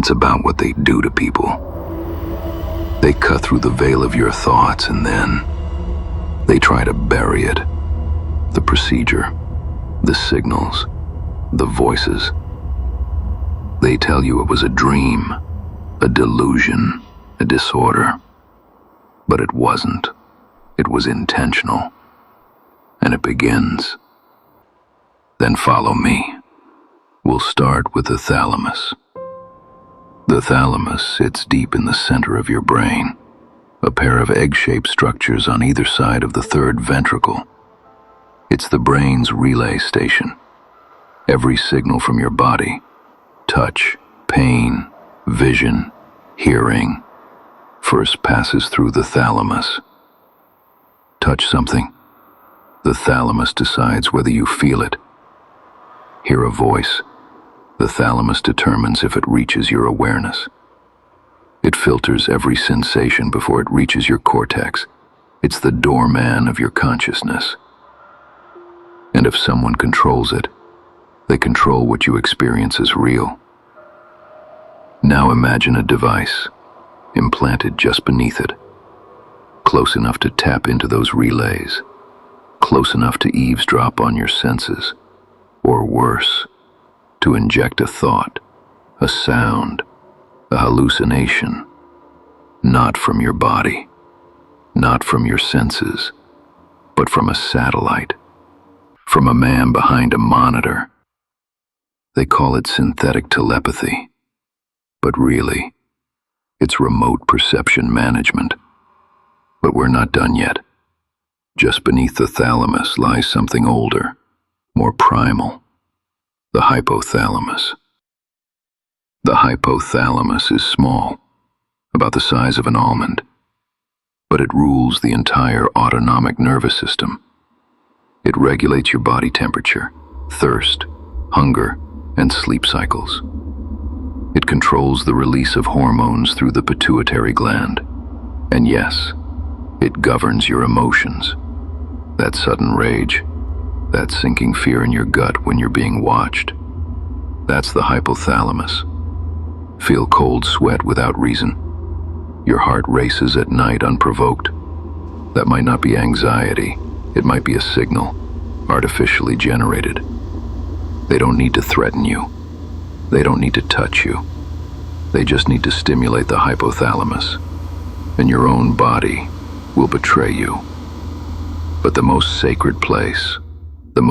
It's about what they do to people. They cut through the veil of your thoughts and then they try to bury it. The procedure, the signals, the voices. They tell you it was a dream, a delusion, a disorder. But it wasn't. It was intentional. And it begins. Then follow me. We'll start with the thalamus. The thalamus sits deep in the center of your brain, a pair of egg-shaped structures on either side of the third ventricle. It's the brain's relay station. Every signal from your body, touch, pain, vision, hearing, first passes through the thalamus. Touch something. The thalamus decides whether you feel it. Hear a voice. The thalamus determines if it reaches your awareness. It filters every sensation before it reaches your cortex. It's the doorman of your consciousness. And if someone controls it, they control what you experience as real. Now imagine a device implanted just beneath it, close enough to tap into those relays, close enough to eavesdrop on your senses, or worse, to inject a thought, a sound, a hallucination, not from your body, not from your senses, but from a satellite, from a man behind a monitor. They call it synthetic telepathy, but really, it's remote perception management. But we're not done yet. Just beneath the thalamus lies something older, more primal. The hypothalamus. The hypothalamus is small, about the size of an almond, but it rules the entire autonomic nervous system. It regulates your body temperature, thirst, hunger, and sleep cycles. It controls the release of hormones through the pituitary gland. And yes, it governs your emotions. That sudden rage, that sinking fear in your gut when you're being watched. That's the hypothalamus. Feel cold sweat without reason. Your heart races at night unprovoked. That might not be anxiety. It might be a signal, artificially generated. They don't need to threaten you. They don't need to touch you. They just need to stimulate the hypothalamus, and your own body will betray you. But the most sacred place, the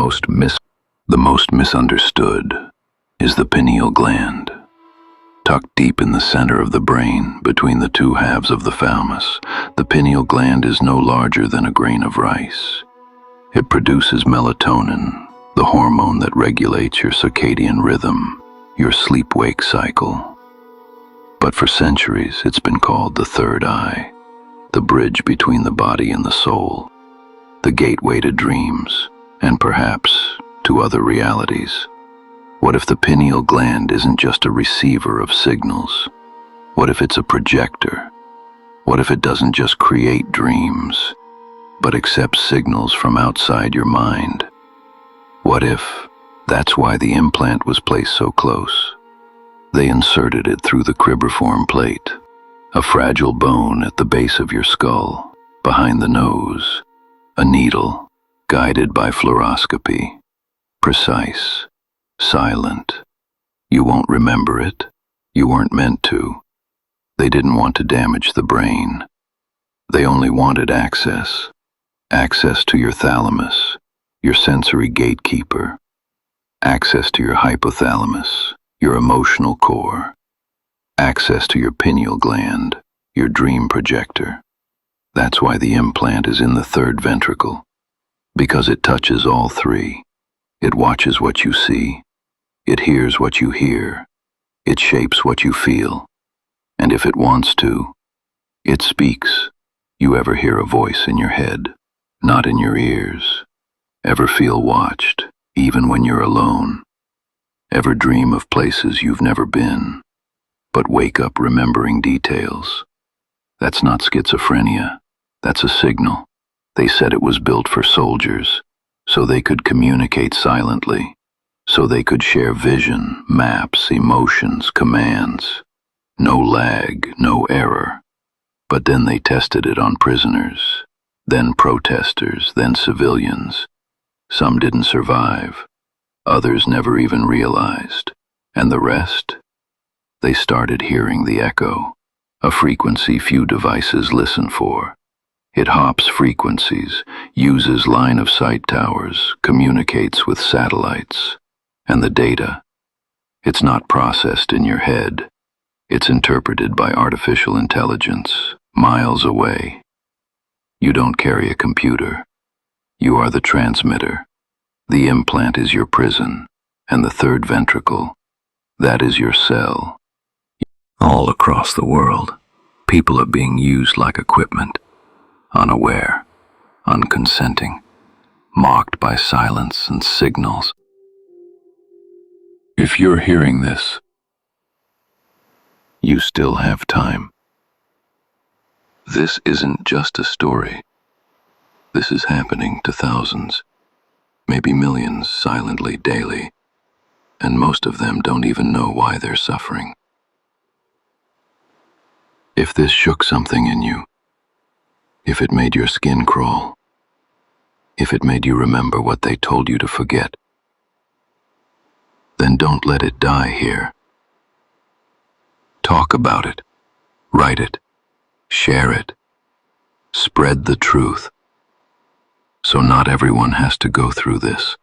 most misunderstood, is the pineal gland. Tucked deep in the center of the brain, between the two halves of the thalamus, the pineal gland is no larger than a grain of rice. It produces melatonin, the hormone that regulates your circadian rhythm, your sleep-wake cycle. But for centuries, it's been called the third eye, the bridge between the body and the soul, the gateway to dreams, and perhaps to other realities. What if the pineal gland isn't just a receiver of signals? What if it's a projector? What if it doesn't just create dreams, but accepts signals from outside your mind? What if that's why the implant was placed so close? They inserted it through the cribriform plate, a fragile bone at the base of your skull, behind the nose, a needle guided by fluoroscopy, precise, silent. You won't remember it. You weren't meant to. They didn't want to damage the brain. They only wanted access. Access to your thalamus, your sensory gatekeeper. Access to your hypothalamus, your emotional core. Access to your pineal gland, your dream projector. That's why the implant is in the third ventricle. Because it touches all three. It watches what you see. It hears what you hear. It shapes what you feel. And if it wants to, it speaks. You ever hear a voice in your head, not in your ears? Ever feel watched, even when you're alone? Ever dream of places you've never been, but wake up remembering details? That's not schizophrenia. That's a signal. They said it was built for soldiers, so they could communicate silently, so they could share vision, maps, emotions, commands. No lag, no error. But then they tested it on prisoners, then protesters, then civilians. Some didn't survive. Others never even realized. And the rest? They started hearing the echo, a frequency few devices listen for. It hops frequencies, uses line-of-sight towers, communicates with satellites. And the data, it's not processed in your head. It's interpreted by artificial intelligence, miles away. You don't carry a computer. You are the transmitter. The implant is your prison, and the third ventricle, that is your cell. All across the world, people are being used like equipment, unaware, unconsenting, mocked by silence and signals. If you're hearing this, you still have time. This isn't just a story. This is happening to thousands, maybe millions silently daily, and most of them don't even know why they're suffering. If this shook something in you, if it made your skin crawl, if it made you remember what they told you to forget, then don't let it die here. Talk about it, write it, share it, spread the truth. So not everyone has to go through this,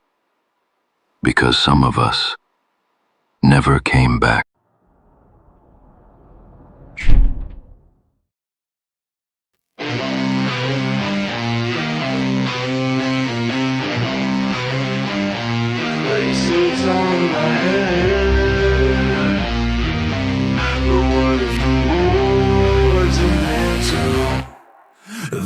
because some of us never came back. Places on my head, but what if the words are meant to?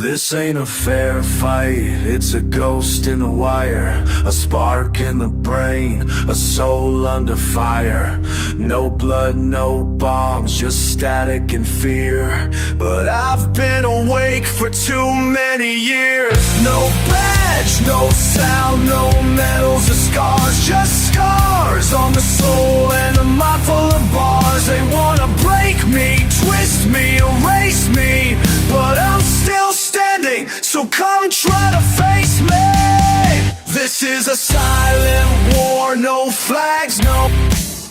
This ain't a fair fight, it's a ghost in the wire, a spark in the brain, a soul under fire. No blood, no bombs, just static and fear. But I've been awake for too many years. No badge, no sound, no medals or scars, just scars on the soul and a mind full of bars. They wanna break me, twist me, erase me, but I'm still standing, so come try to face me. This is a silent war, no flags, no,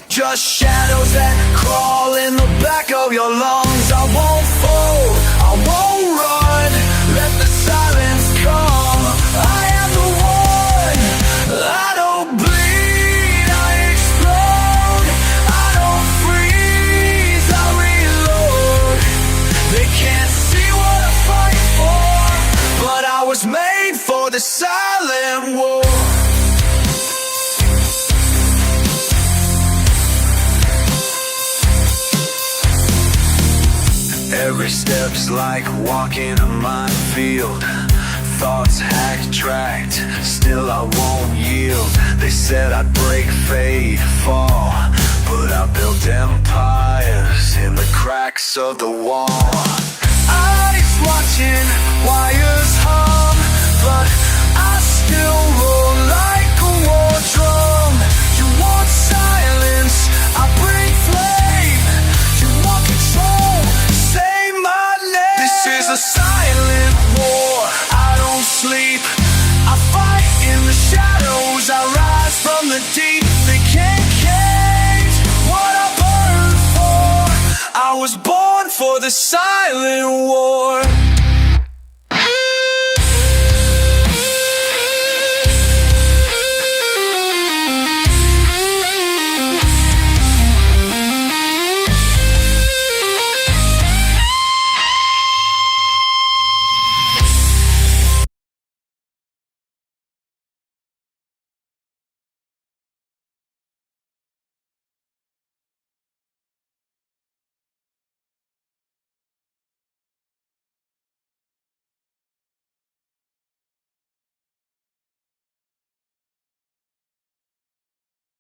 just shadows that crawl in the back of your lungs. I won't fold, I won't run, let the silence come. I am the one, I don't bleed, I explode, I don't freeze, I reload. They can't see what I fight for, but I was made for the silent war. Every step's like walking a minefield. Thoughts hack-tracked, still I won't yield. They said I'd break, fade, fall, but I built empires in the cracks of the wall. Eyes watching, wires hum, but I still roll like a war drum. You want silence, I bring flame. You want control, say my name. This is a silent war, I don't sleep, I fight in the shadows, I rise from the deep. They can't cage what I burn for, I was born for the silent war.